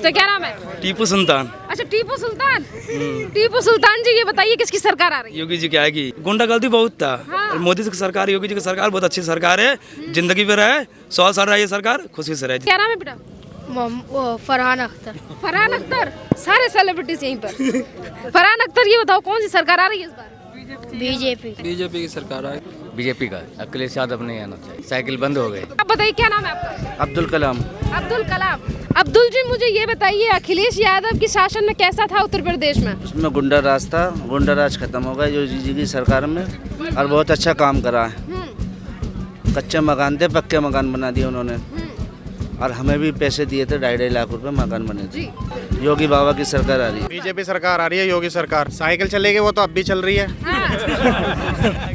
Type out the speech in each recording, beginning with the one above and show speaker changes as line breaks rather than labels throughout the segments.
तो क्या नाम है?
टीपू सुल्तान।
अच्छा, टीपू सुल्तान। टीपू सुल्तान जी, ये बताइए किसकी सरकार आ रही है?
योगी जी की आएगी। गुंडागर्दी बहुत था।
हाँ।
मोदी की सरकार, योगी जी की सरकार बहुत अच्छी सरकार है। जिंदगी पे रहे, 100 साल रहे ये सरकार, खुशी से रहे।
क्या नाम है बेटा?
फरहान अख्तर।
फरहान अख्तर। सारे सेलिब्रिटीज यहीं पर। फरहान अख्तर, ये बताओ कौन सी सरकार आ रही है इस बार?
बीजेपी
की सरकार आए।
बीजेपी का अखिलेश यादव नहीं आना चाहिए, साइकिल बंद हो गए।
आप बताइए क्या नाम है आपका?
अब्दुल कलाम।
अब्दुल कलाम। अब्दुल जी, मुझे ये बताइए अखिलेश यादव की शासन में कैसा था उत्तर प्रदेश में?
उसमें गुंडा राज था, गुंडा राज खत्म हो गया योगी जी की सरकार में, और बहुत अच्छा काम करा है। कच्चे मकान थे, पक्के मकान बना दिए उन्होंने, और हमें भी पैसे दिए थे, 2.5 लाख रुपए मकान बने थे। योगी बाबा की सरकार आ रही है।
बीजेपी सरकार आ रही है, योगी सरकार। साइकिल चलेगी, वो तो अब भी चल रही है।
हाँ।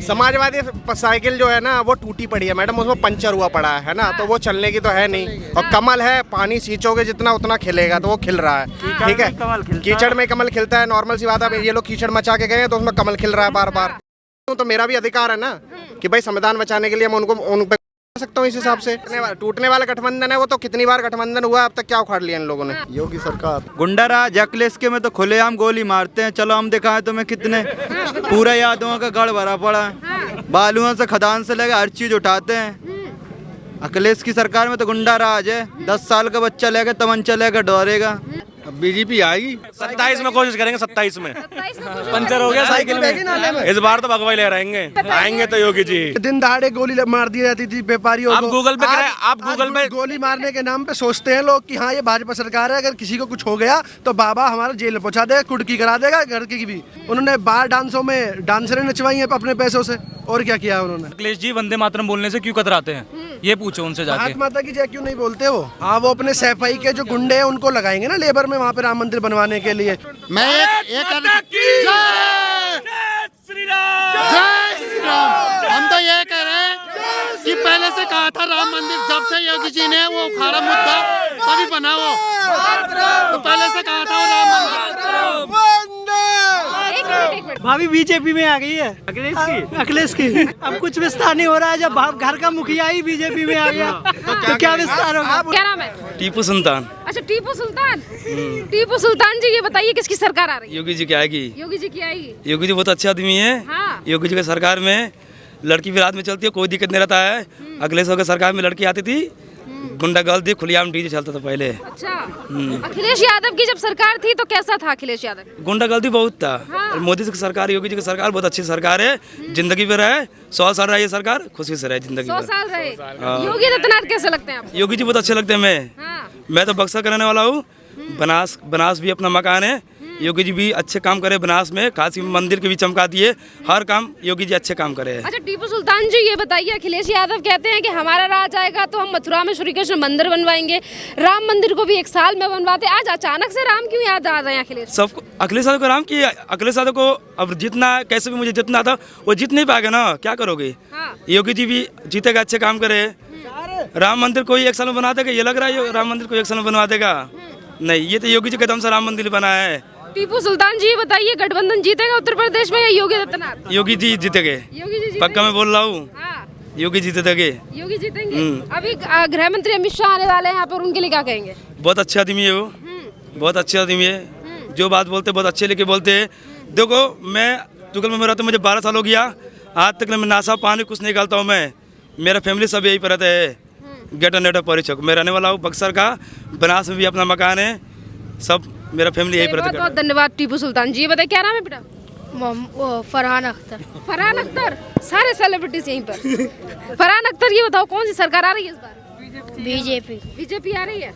समाजवादी साइकिल जो है ना, वो टूटी पड़ी है मैडम, उसमें पंचर हुआ पड़ा है ना, तो वो चलने की तो है नहीं। और कमल है, पानी सींचोगे जितना उतना खिलेगा, तो वो खिल रहा है। ठीक है, कीचड़ में कमल खिलता है, नॉर्मल सी बात है। ये लोग कीचड़ मचा के गए हैं तो उसमें कमल खिल रहा है बार बार। तो मेरा भी अधिकार है ना कि भाई संविधान बचाने के लिए मैं उन पे सकता हूँ। इस हिसाब से टूटने वाला गठबंधन है वो, तो कितनी बार गठबंधन हुआ, अब तक क्या उखाड़ लिया इन लोगों ने। योगी सरकार।
गुंडा राज अखिलेश के में तो खुलेआम गोली मारते हैं। चलो हम दिखाएं तुम्हें कितने। पूरा यादवों का गढ़ भरा पड़ा है, बालुओं से खदान से लेकर हर चीज उठाते हैं। अखिलेश की सरकार में तो गुंडा राज है। 10 साल का बच्चा लेकर तमंचा लेकर दौड़ेगा।
बीजेपी आएगी 27 में, कोशिश करेंगे 27 में। पंचर हो गया साइकिल में, इस बार तो भगवाई ले रहेंगे। आएंगे तो योगी जी।
दिन दहाड़े गोली मार दी जाती थी व्यापारियों को।
आप गूगल पे
गोली मारने के नाम पे सोचते हैं लोग कि हाँ ये भाजपा सरकार है, अगर किसी को कुछ हो गया तो बाबा हमारा जेल में पहुंचा देगा, कुर्की करा देगा घर की भी। उन्होंने बार डांसों में डांसरें नचवाई हैं अपने पैसों से, और क्या किया उन्होंने?
अखिलेश जी वंदे मातरम बोलने से क्यों कतराते हैं, ये पूछो उनसे जाके।
भारत माता की जय क्यों नहीं बोलते वो? हाँ, वो अपने सफाई के जो गुंडे हैं उनको लगाएंगे ना लेबर में, वहाँ पे राम मंदिर बनवाने के लिए।
मैं हम तो ये कह रहे हैं कि पहले से कहा था राम मंदिर, जब से योगी जी ने वो उखाड़ा मुद्दा तभी बना वो, तो पहले से कहा था वो राम मंदिर।
भाभी बीजेपी में आ गई है। अखिलेश की अब कुछ विस्तार नहीं हो रहा है। जब घर का मुखिया ही बीजेपी में आ गया तो क्या विस्तार होगा?
क्या नाम है?
टीपू सुल्तान।
अच्छा, टीपू सुल्तान। टीपू सुल्तान जी, ये बताइए किसकी सरकार आ रही है?
योगी जी की आएगी।
योगी जी की आएगी।
योगी जी बहुत अच्छे आदमी है।
हाँ।
योगी जी की सरकार में लड़की भी रात में चलती है, कोई दिक्कत नहीं रहता है। अखिलेश की सरकार में लड़की आती थी, गुंडागर्दी, खुलेआम डीजे चलता था पहले।
अच्छा, अखिलेश यादव की जब सरकार थी तो कैसा था अखिलेश यादव?
गुंडागर्दी बहुत था।
हाँ।
मोदी की सरकार, योगी जी की सरकार बहुत अच्छी सरकार है। जिंदगी पे रहे, 100 साल रहे ये सरकार, खुशी से रहे जिंदगी
100
में।
साल रहे। योगी आदित्यनाथ कैसे लगते हैं आपको?
योगी जी बहुत अच्छे लगते हैं। मैं तो बक्सर का रहने वाला हूँ। बनास भी अपना मकान है। योगी जी भी अच्छे काम करे बनास में, काशी मंदिर के भी चमका दिए। हर काम योगी जी अच्छे काम करे।
अच्छा, टीपू सुल्तान जी, ये बताइए अखिलेश यादव कहते हैं कि हमारा राज आएगा तो हम मथुरा में श्री कृष्ण मंदिर बनवाएंगे, राम मंदिर को भी 1 साल में बनवाते। आज अचानक से राम क्यों याद आ रहे हैं अखिलेश?
सबको अखिलेश यादव को राम की, अखिलेश यादव को अब जीतना कैसे भी मुझे जितना था वो जीत नहीं पाएगा ना, क्या करोगे? योगी जी भी जीतेगा, अच्छे काम करे। राम मंदिर कोई 1 साल में बना देगा, ये लग रहा है राम मंदिर को 1 साल में बनवा देगा? नहीं, ये तो योगी जी के दम से राम मंदिर बना है।
टीपू सुल्तान जी, ये बताइए गठबंधन जीतेगा उत्तर प्रदेश में या योगी आदित्यनाथ?
योगी जी जीतेंगे।
योगी जी
पक्का मैं बोल रहा हूँ।
हाँ।
योगी जीतेंगे।
योगी जीतेंगे। अभी गृह मंत्री अमित शाह आने वाले हैं यहाँ पर, उनके लिए क्या कहेंगे?
बहुत अच्छे आदमी है वो, बहुत अच्छे आदमी है। जो बात बोलते बहुत अच्छे लेके बोलते हैं। देखो, मैं तुगल में रहता हूँ, मुझे 12 साल हो गया। आज तक मैं नाशा पानी कुछ नहीं निकालता हूँ। मैं, मेरा फैमिली सब यही पर रहता है। गेट नेट परिचक मैं रहने वाला हूँ बक्सर का। बनास में भी अपना मकान है, सब मेरा फैमिली यही पर रहता है।
बहुत धन्यवाद टीपू सुल्तान जी। ये बताइए क्या नाम है बेटा?
फरहान अख्तर।
फरहान अख्तर। सारे सेलिब्रिटीज यहीं पर। फरहान अख्तर, ये बताओ कौन सी सरकार आ रही है इस बार?
बीजेपी।
बीजेपी आ रही है।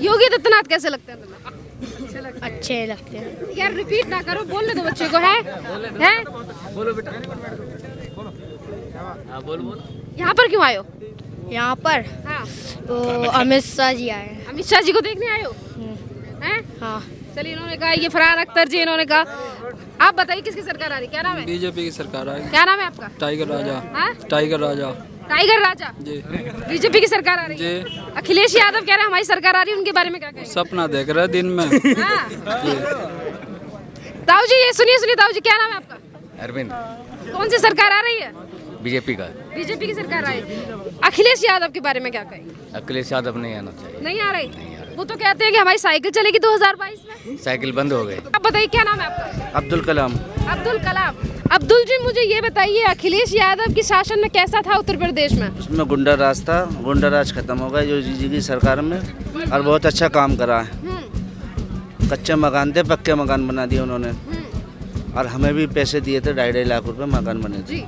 योगी आदित्यनाथ कैसे लगते हैं तुम्हें?
अच्छे लगते हैं।
यार रिपीट ना करो, बोलने दो बच्चे को। है
बोलो बेटा, बोलो।
यहाँ पर क्यों आए हो?
यहाँ पर
हाँ।
तो अमित शाह जी आए हैं।
अमित शाह जी को देखने आए हो? हैं?
हाँ।
चलिए, इन्होंने कहा, ये फरहान अख्तर जी इन्होंने कहा। आप बताइए किसकी सरकार आ रही है? क्या नाम है?
बीजेपी की सरकार आए।
क्या नाम है आपका?
टाइगर राजा।
हाँ?
टाइगर राजा
टाइगर राजा
जी।
बीजेपी की सरकार आ रही है।
जी।
अखिलेश यादव कह रहे हैं हमारी सरकार आ रही है, उनके बारे में क्या कहेंगे?
सपना देख रहे दिन में।
हाँ। ताऊ जी, ये सुनिए ताऊ जी, क्या नाम है आपका?
अरविंद।
कौन सी सरकार आ रही है?
बीजेपी का।
बीजेपी की सरकार आई। अखिलेश यादव के बारे में क्या कहेंगे?
अखिलेश यादव नहीं आना चाहिए।
नहीं आ रही?
नहीं आ रहा।
वो तो कहते हैं कि हमारी साइकिल चलेगी 2022 में।
साइकिल बंद हो गए।
आप बताइए क्या नाम है आपका?
अब्दुल कलाम।
अब्दुल कलाम। अब्दुल जी मुझे ये बताइए अखिलेश यादव की शासन में कैसा था उत्तर प्रदेश में?
उसमें गुंडा राज था, गुंडा राज खत्म हो गया योगी जी की सरकार में, और बहुत अच्छा काम करा है। कच्चे मकान थे, पक्के मकान बना दिए उन्होंने, और हमें भी पैसे दिए थे, 2.5 लाख रुपए मकान बने थे।
जी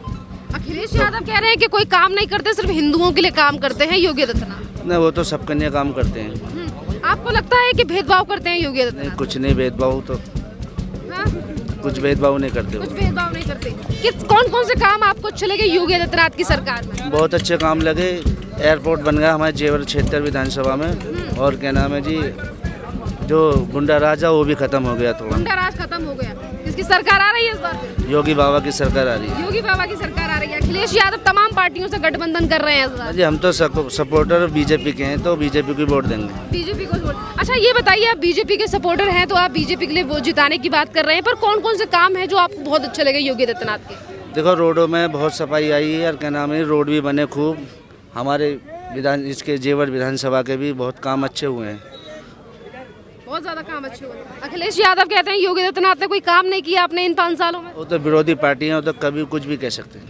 अखिलेश यादव कह रहे हैं कि कोई काम नहीं करते, सिर्फ हिंदुओं के लिए काम करते हैं योगी आदित्यनाथ।
नहीं, वो तो सबके लिए काम करते हैं।
आपको लगता है कि भेदभाव करते हैं योगी
नहीं,
आदित्यनाथ?
कुछ नहीं भेदभाव, तो
हाँ?
कुछ भेदभाव नहीं करते
कुछ
वो।
भेदभाव नहीं करते। किस कौन कौन से काम आपको अच्छे लगे योगी आदित्यनाथ की सरकार में?
बहुत अच्छे काम लगे। एयरपोर्ट बन गया हमारे जेवर क्षेत्र विधानसभा में, और क्या नाम है जी, जो गुंडा राज है वो भी खत्म हो गया थोड़ा।
गुंडा राज खत्म हो गया। किसकी सरकार आ रही है इस बार?
योगी बाबा की सरकार आ रही है।
योगी बाबा की सरकार आ रही है। अखिलेश यादव तमाम पार्टियों से गठबंधन कर रहे हैं इस बार।
जी हम तो सपोर्टर बीजेपी के हैं, तो बीजेपी को वोट देंगे।
बीजेपी को वोट। अच्छा ये बताइए आप बीजेपी के सपोर्टर हैं तो आप बीजेपी के लिए वोट जिताने की बात कर रहे हैं, पर कौन कौन से काम है जो आपको बहुत अच्छे लगे योगी आदित्यनाथ के?
देखो रोडों में बहुत सफाई आई है, और क्या नाम है, रोड भी बने खूब। हमारे इसके जेवर विधानसभा के भी बहुत काम अच्छे हुए हैं।
बहुत ज्यादा काम अच्छे हुए। अखिलेश यादव कहते हैं योगी आदित्यनाथ ने कोई काम नहीं किया आपने इन 5 सालों में।
वो तो विरोधी पार्टी हैं, वो तो कभी कुछ भी कह सकते हैं।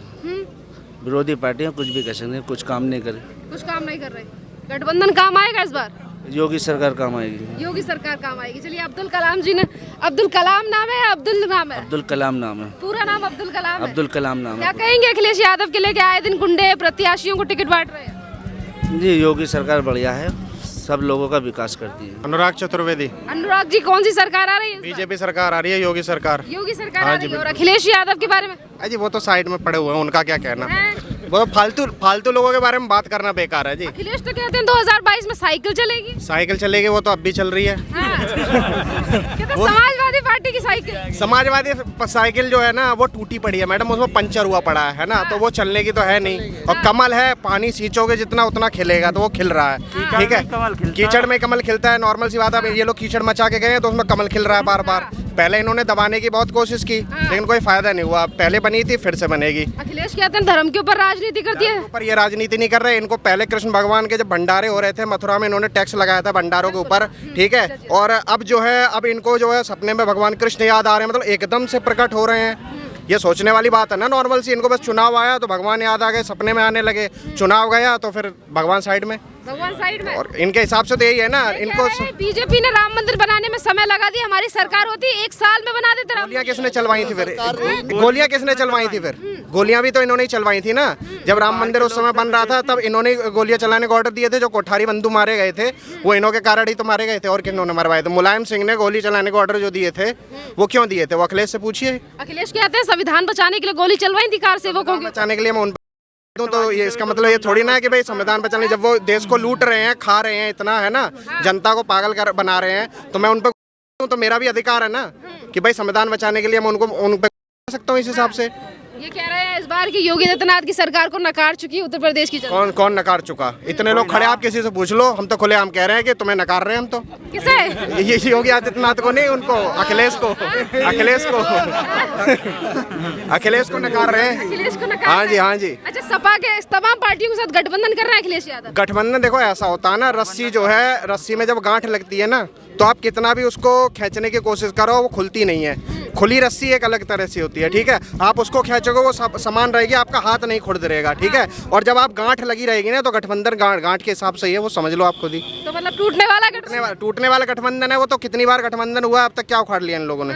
विरोधी पार्टियां कुछ भी कह सकते हैं, कुछ काम नहीं करे।
कुछ काम नहीं कर रहे। गठबंधन काम आएगा इस बार?
योगी सरकार काम आएगी।
योगी सरकार काम आएगी। चलिए अब्दुल कलाम जी ने, अब्दुल कलाम नाम है या अब्दुल नाम है?
अब्दुल कलाम नाम है।
पूरा नाम अब्दुल कलाम है?
अब्दुल कलाम नाम
क्या
है।
कहेंगे अखिलेश यादव के लिए कि आए दिन गुंडे प्रत्याशियों को टिकट बांट रहे हैं?
जी योगी सरकार बढ़िया है, सब लोगों का विकास करती है।
अनुराग चतुर्वेदी।
अनुराग जी कौन सी सरकार आ रही है?
बीजेपी सरकार आ रही है, योगी सरकार।
योगी सरकार आ रही है। और अखिलेश यादव के बारे में?
जी वो तो साइड में पड़े हुए हैं, उनका क्या कहना।
हैं?
वो फालतू लोगों के बारे में बात करना बेकार है जी।
अखिलेश तो कहते हैं 2022 में साइकिल चलेगी।
साइकिल चलेगी, वो तो अब भी चल रही है।
हाँ। कहते हैं समाजवादी पार्टी की साइकिल।
समाजवादी साइकिल जो है ना वो टूटी पड़ी है मैडम, उसमें पंचर हुआ पड़ा है ना, तो वो चलने की तो है नहीं। और कमल है, पानी सींचोगे जितना उतना खिलेगा, तो वो खिल रहा है। ठीक है, कीचड़ में कमल खिलता है, नॉर्मल सी बात है। ये लोग कीचड़ मचा के गए हैं तो उसमें कमल खिल रहा है बार बार। पहले इन्होंने दबाने की बहुत कोशिश की, लेकिन कोई फायदा नहीं हुआ। पहले बनी थी, फिर से बनेगी।
अखिलेश कहते हैं धर्म के ऊपर राजनीति करती है।
पर ये राजनीति नहीं कर रहे। इनको पहले कृष्ण भगवान के जब भंडारे हो रहे थे मथुरा में, इन्होंने टैक्स लगाया था भंडारों के ऊपर। ठीक है, और अब जो है, अब इनको जो है सपने में भगवान कृष्ण याद आ रहे हैं, मतलब एकदम से प्रकट हो रहे हैं। ये सोचने वाली बात है ना नॉर्मल सी। इनको बस चुनाव आया तो भगवान याद आ गए, सपने में आने लगे। चुनाव गया तो फिर भगवान साइड में।
भगवान साइड में।
और इनके हिसाब से तो यही है ना। इनको
बीजेपी ने राम मंदिर बनाने में समय लगा दिया, हमारी सरकार होती 1 साल में बना देते।
गोलियां किसने चलवाई थी फिर? गोलियां किसने चलवाई थी फिर? गोलियां भी तो इन्होंने ही चलवाई थी ना। जब राम मंदिर उस समय बन रहा था तब इन्होंने गोलियां चलाने को ऑर्डर दिए थे। जो कोठारी बंधु मारे गए थे वो इन्हों के कारण ही तो मारे गए थे, और किन्होंने मरवाए थे? मुलायम सिंह ने गोली चलाने को ऑर्डर जो दिए थे वो क्यों दिए थे? वो अखिलेश से पूछिए।
अखिलेश कहते हैं संविधान बचाने के लिए गोली चलवाई थी कार सेवकों की।
बचाने के लिए मैं उन तो ये इसका मतलब ये थोड़ी ना है कि भाई संविधान बचाने, जब वो देश को लूट रहे हैं, खा रहे हैं इतना, है ना, जनता को पागल कर बना रहे हैं, तो मैं उन पर, तो मेरा भी अधिकार है ना कि भाई संविधान बचाने के लिए मैं उन पर सकता हूँ इस हिसाब से।
ये कह रहे हैं इस बार की योगी आदित्यनाथ की सरकार को नकार चुकी है उत्तर प्रदेश की जनता।
कौन नकार चुका? इतने लोग खड़े, आप किसी से पूछ लो। हम तो खुलेआम कह रहे हैं कि तुम्हें नकार रहे हैं हम तो।
किसे?
ये योगी आदित्यनाथ को नहीं, उनको, अखिलेश को। अखिलेश को नकार रहे हैं।
अखिलेश को नकार।
हाँ जी, हाँ जी।
अच्छा सपा के तमाम पार्टियों के साथ गठबंधन कर रहे हैं अखिलेश यादव।
गठबंधन देखो ऐसा होता है ना, रस्सी जो है, रस्सी में जब गांठ लगती है ना, तो आप कितना भी उसको खींचने की कोशिश करो वो खुलती नहीं है। खुली रस्सी एक अलग तरह से होती है। ठीक है, आप उसको खींचोगे वो समान रहेगी, आपका हाथ नहीं खुर्द रहेगा। ठीक है, और जब आप गांठ लगी रहेगी ना, तो गठबंधन गांठ के हिसाब से ही है, वो समझ लो आप खुद ही।
तो मतलब टूटने वाला
गठबंधन है वो। तो कितनी बार गठबंधन हुआ, अब तक क्या उखाड़ लिया इन लोगों ने?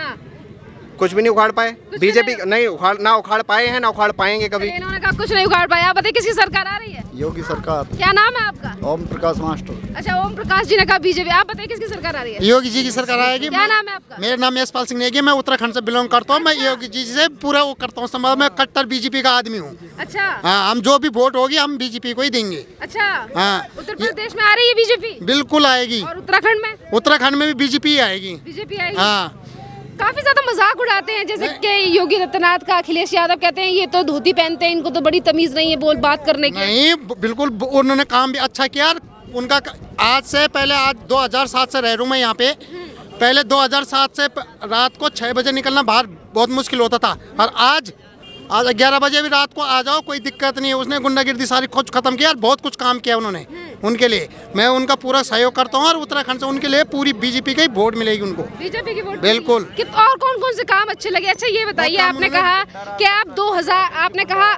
कुछ भी नहीं उखाड़ पाए। बीजेपी नहीं उखाड़ पाए हैं, ना उखाड़ पाएंगे कभी।
इन्होंने कहा कुछ नहीं उखाड़ पाया। आप बताइए किसकी सरकार आ रही है?
योगी सरकार।
क्या नाम है आपका?
ओम प्रकाश मास्टर।
अच्छा ओम प्रकाश जी ने कहा बीजेपी। आप बताइए किसकी सरकार आ रही है?
योगी जी की सरकार आएगी।
क्या नाम है आपका?
मेरा नाम यशपाल सिंह नेगी, मैं उत्तराखंड से बिलोंग करता हूँ। मैं योगी जी से पूरा वो करता हूँ, मैं कट्टर बीजेपी का आदमी हूँ।
अच्छा।
हाँ, हम जो भी वोट होगी हम बीजेपी को ही देंगे।
अच्छा।
हाँ,
उत्तर प्रदेश में आ रही है बीजेपी?
बिल्कुल आएगी।
और उत्तराखंड में?
उत्तराखंड में भी बीजेपी आएगी।
बीजेपी आएगी।
हाँ,
काफी ज्यादा मजाक उड़ाते हैं, जैसे कि योगी आदित्यनाथ का। अखिलेश यादव कहते हैं ये तो धोती पहनते हैं, इनको तो बड़ी तमीज नहीं है बात करने की।
नहीं, बिल्कुल उन्होंने काम भी अच्छा किया। उनका आज से पहले, आज 2007 से रह रहा हूँ मैं यहाँ पे। पहले 2007 से रात को 6 बजे निकलना बाहर बहुत मुश्किल होता था, और आज 11 बजे भी रात को आ जाओ, कोई दिक्कत नहीं है। उसने गुंडागिर्दी सारी कुछ खत्म किया और बहुत कुछ काम किया उन्होंने। उनके लिए मैं उनका पूरा सहयोग करता हूँ और उत्तराखंड से उनके लिए पूरी बीजेपी का ही वोट मिलेगी उनको।
बीजेपी की वोट
बिल्कुल।
और कौन कौन से काम अच्छे लगे? अच्छा ये बताइए, आपने कहा कि आप 2000 आपने कहा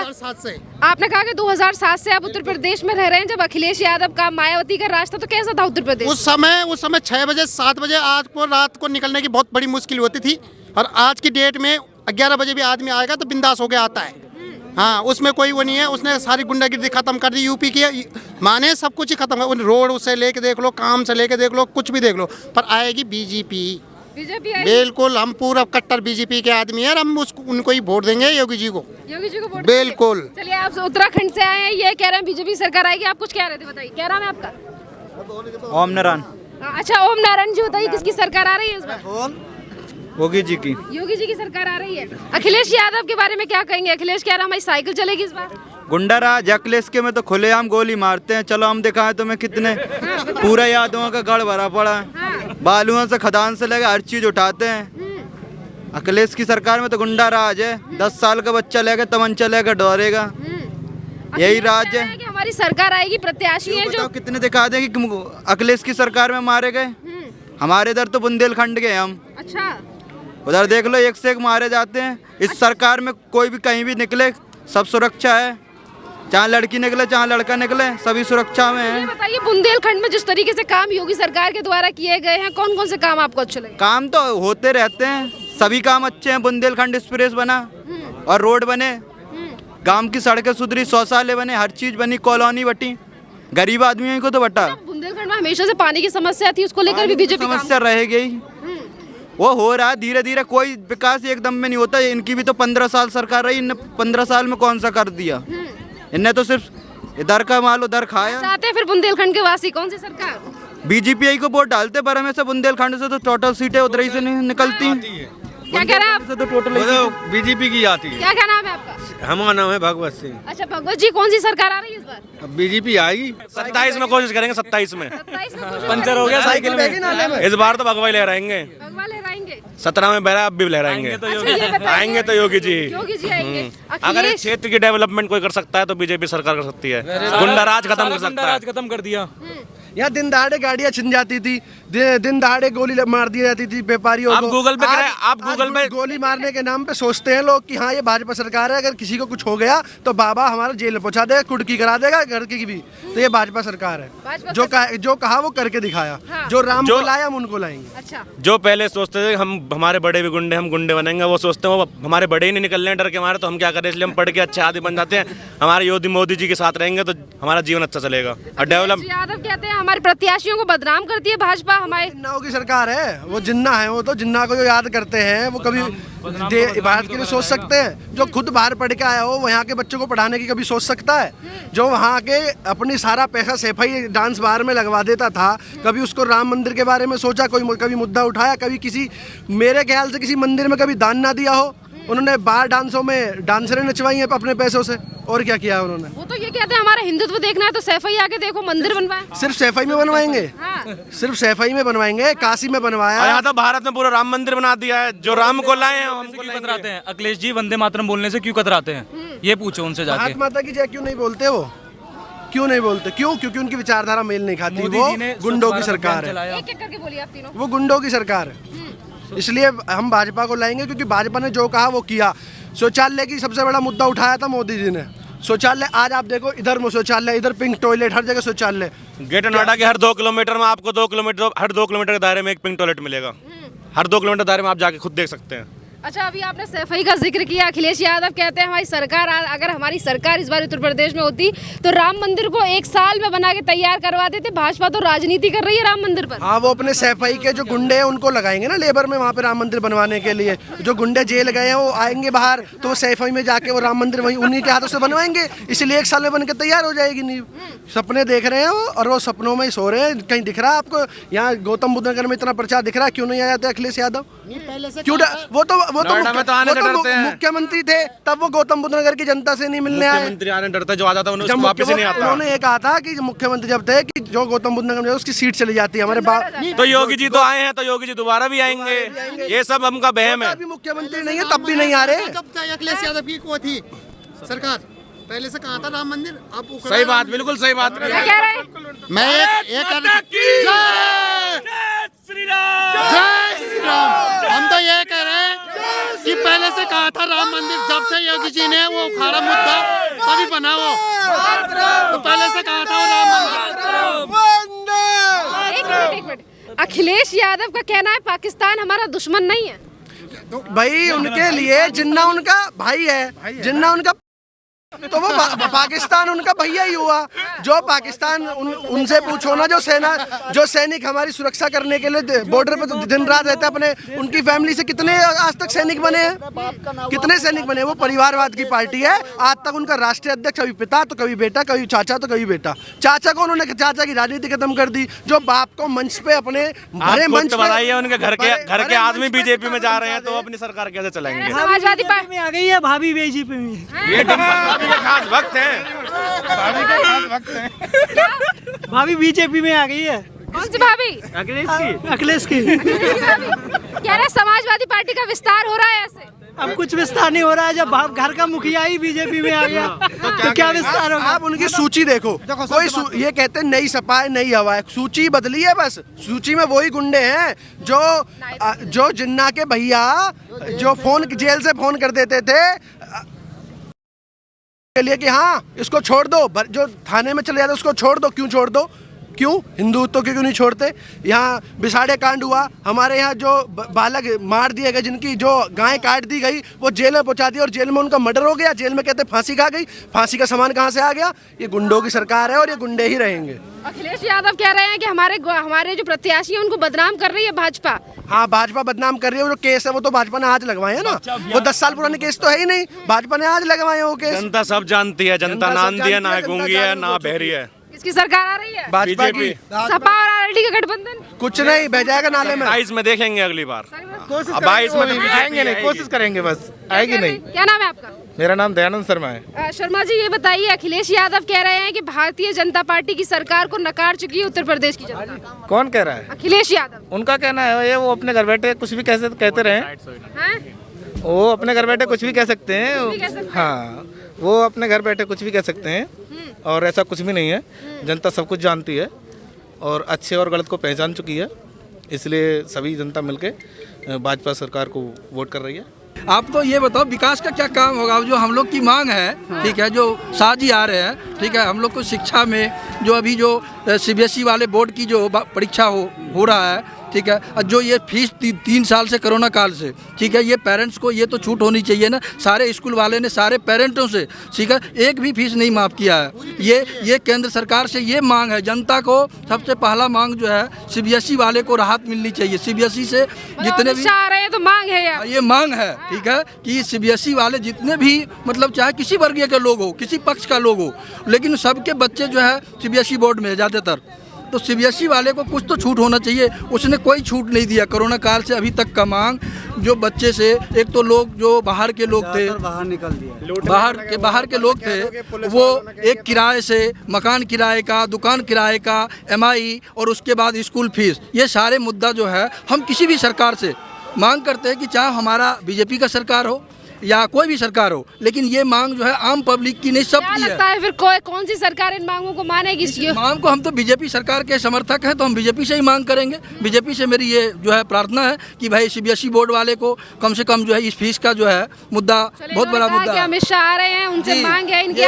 2007 से
आपने कहा कि 2007 से आप उत्तर प्रदेश में रह रहे हैं। जब अखिलेश यादव का मायावती का रास्ता, तो कैसा था उत्तर प्रदेश?
उस समय 6 बजे 7 बजे आज को रात को निकलने की बहुत बड़ी मुश्किल होती थी, और आज की डेट में 11 बजे भी आदमी आएगा तो बिंदास होके आता है। हाँ, उसमें कोई वो नहीं है। उसने सारी गुंडागिर्दी खत्म कर दी यूपी की, माने सब कुछ ही खत्म है। रोड से लेके देख लो, काम से लेके देख लो, कुछ भी देख लो, पर आएगी बीजेपी। बिल्कुल, हम पूरा कट्टर बीजेपी के आदमी हैं और हम उसको उनको ही वोट देंगे, योगी जी को।
योगी जी को वोट
बिल्कुल।
चलिए, आप उत्तराखंड से आए हैं, ये कह रहे हैं बीजेपी सरकार आएगी। आप कुछ कह रहे थे, बताइए क्या नाम है आपका?
ओम नारायण।
अच्छा, ओम नारायण जी, बताइए किसकी सरकार आ रही है इस बार?
योगी जी की।
योगी जी की सरकार आ रही है। अखिलेश यादव के बारे में क्या कहेंगे? अखिलेश कह रहा है हमारी साइकिल चलेगी इस बार।
गुंडा राज अखिलेश के में तो खुलेआम गोली मारते हैं। चलो हम दिखाएं तुम्हें कितने। पूरा यादवों का गढ़ भरा पड़ा है। बालुओं से खदान से लेकर हर चीज उठाते हैं। अखिलेश की सरकार में तो गुंडा राज है। 10 साल का बच्चा लेकर तमंचा लेकर दौड़ेगा, यही राज है।
कि हमारी सरकार आएगी, प्रत्याशी है जो
कितने दिखा दें कि अखिलेश की सरकार में मारे गए। हमारे इधर तो बुंदेलखंड के हम।
अच्छा,
उधर देख लो, एक से एक मारे जाते हैं। इस सरकार में कोई भी कहीं भी निकले सब सुरक्षा है। चाहे लड़की निकले चाहे लड़का निकले, सभी सुरक्षा में है।
ये बताइए, बुंदेलखंड में जिस तरीके से काम योगी सरकार के द्वारा किए गए हैं, कौन कौन से काम आपको अच्छे लगे?
काम तो होते रहते हैं, सभी काम अच्छे हैं। बुंदेलखंड एक्सप्रेस बना और रोड बने, गांव की सड़कें सुधरी, शौचालय बने, हर चीज बनी, कॉलोनी बटी, गरीब आदमियों को तो बटा।
बुंदेलखंड में हमेशा से पानी की समस्या थी, उसको लेकर भी बीजेपी
समस्या रहेगी। वो हो रहा है धीरे धीरे, कोई विकास एकदम में नहीं होता। इनकी भी तो 15 साल सरकार रही, इनने 15 साल में कौन सा कर दिया? इनने तो सिर्फ इधर का माल उधर खाया।
चाहते हैं फिर बुंदेलखंड के वासी कौन सी सरकार?
बीजेपी को वोट डालते, पर हमेशा बुंदेलखंड से तो टोटल सीटें उधर ही से निकलती हैं।
क्या कह रहे हैं आप?
तो टोटल
बीजेपी की आती है।
क्या क्या नाम है आपका?
हमारा नाम है भगवत सिंह।
अच्छा, भगवत जी, कौन सी सरकार आ रही है इस बार?
बीजेपी आएगी 27 में, कोशिश करेंगे 27 में।
27 में
पंचर हो गया साइकिल में, इस बार तो भगवा लहराएंगे।
भगवा लहराएंगे।
17 में बहरा, अब भी लहराएंगे। आएंगे तो योगी जी।
योगी जी आएंगे।
अगर इस क्षेत्र की डेवलपमेंट कोई कर सकता है तो बीजेपी सरकार कर सकती है। गुंडा राज खत्म कर सकता है।
खत्म कर दिया।
यहाँ दिन दहाड़े गाड़ियाँ छिन जाती थी, दिन दहाड़े गोली मार दी जाती थी व्यापारियों को।
आप गूगल पे
गोली मारने के नाम पे सोचते हैं लोग कि हाँ ये भाजपा सरकार है, अगर किसी को कुछ हो गया तो बाबा हमारा जेल में पहुंचा देगा, कुर्की करा देगा घर की भी। तो ये भाजपा सरकार है। जो कहा वो करके दिखाया। जो राम को लाया हम उनको लाएंगे।
अच्छा,
जो पहले सोचते थे हम हमारे बड़े भी गुंडे, हम गुंडे बनेंगे, वो सोचते हैं वो हमारे बड़े ही नहीं निकल रहे हैं डर के मारे, तो हम क्या करें? इसलिए हम पढ़ के अच्छे आदमी बन जाते हैं। हमारे योगी मोदी जी के साथ रहेंगे तो हमारा जीवन अच्छा चलेगा और डेवलप।
यादव कहते हैं हमारे प्रत्याशियों को बदनाम करती है भाजपा। हमारे
जिन्नाओं की सरकार है, वो जिन्ना है, वो तो जिन्ना को जो याद करते हैं वो कभी भारत के लिए सोच सकते हैं? जो खुद बाहर पढ़ के आया हो वो यहाँ के बच्चों को पढ़ाने की कभी सोच सकता है? जो वहाँ के अपनी सारा पैसा सैफई डांस बार में लगवा देता था, कभी उसको राम मंदिर के बारे में सोचा? कोई कभी मुद्दा उठाया? कभी किसी, मेरे ख्याल से किसी मंदिर में कभी दान ना दिया हो। उन्होंने बार डांसों में डांसरें नचवाई हैं अपने पैसों से, और क्या किया उन्होंने?
वो तो ये कहते हैं हमारा हिंदुत्व देखना है तो सैफई आके देखो, मंदिर बनवाए।
सिर्फ सैफई में बनवाएंगे? सिर्फ सैफई में बनवाएंगे? काशी में बनवाया।
यहाँ तो भारत में पूरा राम मंदिर बना दिया है। जो राम को लाए हैं हमको
क्यों कतराते हैं? अखिलेश जी वंदे मातरम बोलने से क्यों कतराते हैं? ये पूछो उनसे जाके।
भारत माता की जय क्यों नहीं बोलते वो? क्यों नहीं बोलते? क्यों? क्योंकि उनकी विचारधारा मेल नहीं खाती। वो गुंडों की सरकार है।
एक एक करके बोलिए आप तीनों।
वो गुंडों की सरकार है। इसलिए हम भाजपा को लाएंगे, क्योंकि भाजपा ने जो कहा वो किया। शौचालय की सबसे बड़ा मुद्दा उठाया था मोदी जी ने। शौचालय आज आप देखो, इधर शौचालय, इधर पिंक टॉयलेट, हर जगह शौचालय।
ग्रेटर नोएडा के हर 2 किलोमीटर में आपको 2 किलोमीटर के दायरे में एक पिंक टॉयलेट मिलेगा। हर 2 किलोमीटर दायरे में आप जाके खुद देख सकते हैं।
अच्छा, अभी आपने सैफई का जिक्र किया। अखिलेश यादव कहते हैं हमारी सरकार, अगर हमारी सरकार इस बार उत्तर प्रदेश में होती तो राम मंदिर को 1 साल में बना के तैयार करवा देते। भाजपा तो राजनीति कर रही है राम मंदिर पर।
हाँ, वो अपने सैफई के जो गुंडे हैं उनको लगाएंगे ना लेबर में, वहाँ पे राम मंदिर बनवाने के लिए। जो गुंडे जेल गए हैं वो आएंगे बाहर, तो वो सैफई में जाके वो राम मंदिर वहीं उन्हीं के हाथों से बनवाएंगे। इसलिए 1 साल में बन के तैयार हो जाएगी नींव। सपने देख रहे हैं वो, और वो सपनों में ही सो रहे हैं। कहीं दिख रहा है आपको? यहाँ गौतम बुद्ध नगर में इतना प्रचार दिख रहा है, क्यों नहीं आ जाते अखिलेश यादव? क्यों? वो तो मुख्यमंत्री थे, तब वो गौतम बुद्ध नगर की जनता से नहीं मिलने आए।
मुख्यमंत्री आने डरता, जो आ जाता है वापस नहीं आता।
उन्होंने ये कहा था कि मुख्यमंत्री जब थे कि जो गौतम बुद्ध नगर में उसकी सीट चली जाती है हमारे
तो योगी जी तो आए हैं, तो योगी जी दोबारा भी आएंगे। ये सब हमका बहम है।
अभी मुख्यमंत्री नहीं है तब भी नहीं आ रहे।
जब अखिलेश यादव की को थी सरकार, पहले से कहा था राम मंदिर, अब
सही बात, बिल्कुल सही बात।
क्या कह रहे हैं?
मैं एक जय श्री राम। हम तो ये कह रहे हैं कि पहले से कहा था राम मंदिर, जब से योगी जी ने वो उखाड़ा मुद्दा तभी बना वो, तो पहले से कहा था वो राम मंदिर।
एक मिनट। अखिलेश यादव का कहना है पाकिस्तान हमारा दुश्मन नहीं है।
भाई उनके लिए जिन्ना उनका भाई है, जिन्ना उनका, तो वो पाकिस्तान उनका भैया ही हुआ। जो पाकिस्तान उनसे पूछो ना, जो सैनिक हमारी सुरक्षा करने के लिए बॉर्डर पे तो दिन रात रहते हैं अपने, उनकी फैमिली से कितने आज तक सैनिक बने हैं, कितने सैनिक बने? वो परिवारवाद की पार्टी है। आज तक उनका राष्ट्रीय अध्यक्ष कभी पिता तो कभी बेटा, कभी चाचा तो कभी बेटा। चाचा को उन्होंने चाचा की राजनीति खत्म कर दी। जो बाप को मंच पे अपने बड़े मंच पे
बताइए, उनके घर के आदमी बीजेपी में जा रहे हैं तो अपनी सरकार कैसे चलाएंगे?
समाजवादी पार्टी
में आ गई है, भाभी बीजेपी में।
खास वक्त है,
भाभी बीजेपी में आ गई है।
कौन सी भाभी?
अखिलेश की।
कह रहे समाजवादी पार्टी का विस्तार हो रहा है ऐसे।
अब कुछ विस्तार नहीं हो रहा है, जब घर का मुखिया ही बीजेपी में आ गया तो क्या विस्तार होगा?
आप उनकी सूची देखो, कोई ये कहते हैं नई सपा है, नई हवा है, सूची बदली है बस। सूची में वही गुंडे हैं जो जिन्ना के भैया जो फोन जेल से फोन कर देते थे के लिए कि हाँ इसको छोड़ दो, जो थाने में चले जाते उसको छोड़ दो। क्यों छोड़ दो? क्यों? हिंदुत्व क्यों नहीं छोड़ते? यहाँ बिसाड़े कांड हुआ, हमारे यहाँ जो बालक मार दिए गए, जिनकी जो गाय काट दी गई, वो जेल में पहुँचा दिया और जेल में उनका मर्डर हो गया। जेल में कहते फांसी खा गई। फांसी का सामान कहाँ से आ गया? ये गुंडों की सरकार है और ये गुंडे ही रहेंगे।
अखिलेश यादव कह रहे हैं कि हमारे जो प्रत्याशी हैं उनको बदनाम कर रही है भाजपा।
हाँ, भाजपा बदनाम कर रही है। वो जो केस है वो तो भाजपा ने आज लगवाए हैं ना, वो 10 साल पुराने केस तो है ही नहीं, भाजपा ने आज लगवाए हैं वो केस।
जनता सब जानती है, जनता ना अंधी है, ना गूंगी है, ना बहरी है।
किसकी सरकार आ रही है?
भाजपा की।
सपा और आरएलडी का गठबंधन
कुछ नहीं बह जाएगा नाले में।
22 में देखेंगे अगली बार।
22 में आएंगे नहीं, कोशिश करेंगे बस, आएगी नहीं।
क्या नाम है आपका?
मेरा नाम दयानंद शर्मा है।
शर्मा जी, ये बताइए, अखिलेश यादव कह रहे हैं कि भारतीय जनता पार्टी की सरकार को नकार चुकी है उत्तर प्रदेश की जनता।
कौन कह रहा है?
अखिलेश यादव।
उनका कहना है ये, वो अपने घर बैठे कुछ भी कहते रहे, वो अपने घर बैठे कुछ भी कह सकते हैं। हाँ, वो अपने घर बैठे कुछ भी कह सकते हैं और ऐसा कुछ भी नहीं है। जनता सब कुछ जानती है और अच्छे और गलत को पहचान चुकी है, इसलिए सभी जनता मिलके भाजपा सरकार को वोट कर रही है।
आप तो ये बताओ विकास का क्या काम होगा? जो हम लोग की मांग है, ठीक है, जो साजी आ रहे हैं, ठीक है, हम लोग को शिक्षा में जो अभी जो सीबीएसई वाले बोर्ड की जो परीक्षा हो रहा है, ठीक है, और जो ये फीस 3 साल से कोरोना काल से, ठीक है, ये पेरेंट्स को ये तो छूट होनी चाहिए ना। सारे स्कूल वाले ने सारे पेरेंटों से, ठीक है, एक भी फीस नहीं माफ़ किया है। ये केंद्र सरकार से ये मांग है, जनता को सबसे पहला मांग जो है सीबीएसई वाले को राहत मिलनी चाहिए। सीबीएसई से जितने भी
आ रहे हैं तो मांग है यार,
ये मांग है, ठीक है, कि सीबीएसई वाले जितने भी मतलब चाहे किसी वर्गीय के लोग हो, किसी पक्ष का लोग हो, लेकिन सबके बच्चे जो है सीबीएसई बोर्ड में है ज़्यादातर, तो सीबीएसई वाले को कुछ तो छूट होना चाहिए। उसने कोई छूट नहीं दिया कोरोना काल से अभी तक का मांग। जो बच्चे से एक तो लोग जो बाहर के लोग थे,
बाहर निकल दिया,
बाहर के लोग थे, वो एक किराए से, मकान किराए का, दुकान किराए का, एमआई और उसके बाद स्कूल फीस, ये सारे मुद्दा जो है हम किसी भी सरकार से मांग करते हैं कि चाहे हमारा बीजेपी का सरकार हो या कोई भी सरकार हो, लेकिन ये मांग जो है आम पब्लिक की नहीं, सबकी है।
लगता है फिर कौन सी सरकार इन मांगों को मानेगी?
मांग को हम तो बीजेपी सरकार के समर्थक हैं, तो हम बीजेपी से ही मांग करेंगे। बीजेपी से मेरी ये जो है प्रार्थना है कि भाई सीबीएसई बोर्ड वाले को कम से कम जो है इस फीस का जो है मुद्दा, बहुत बड़ा मुद्दा।
अमित शाह आ रहे हैं, उनसे मांग है इनके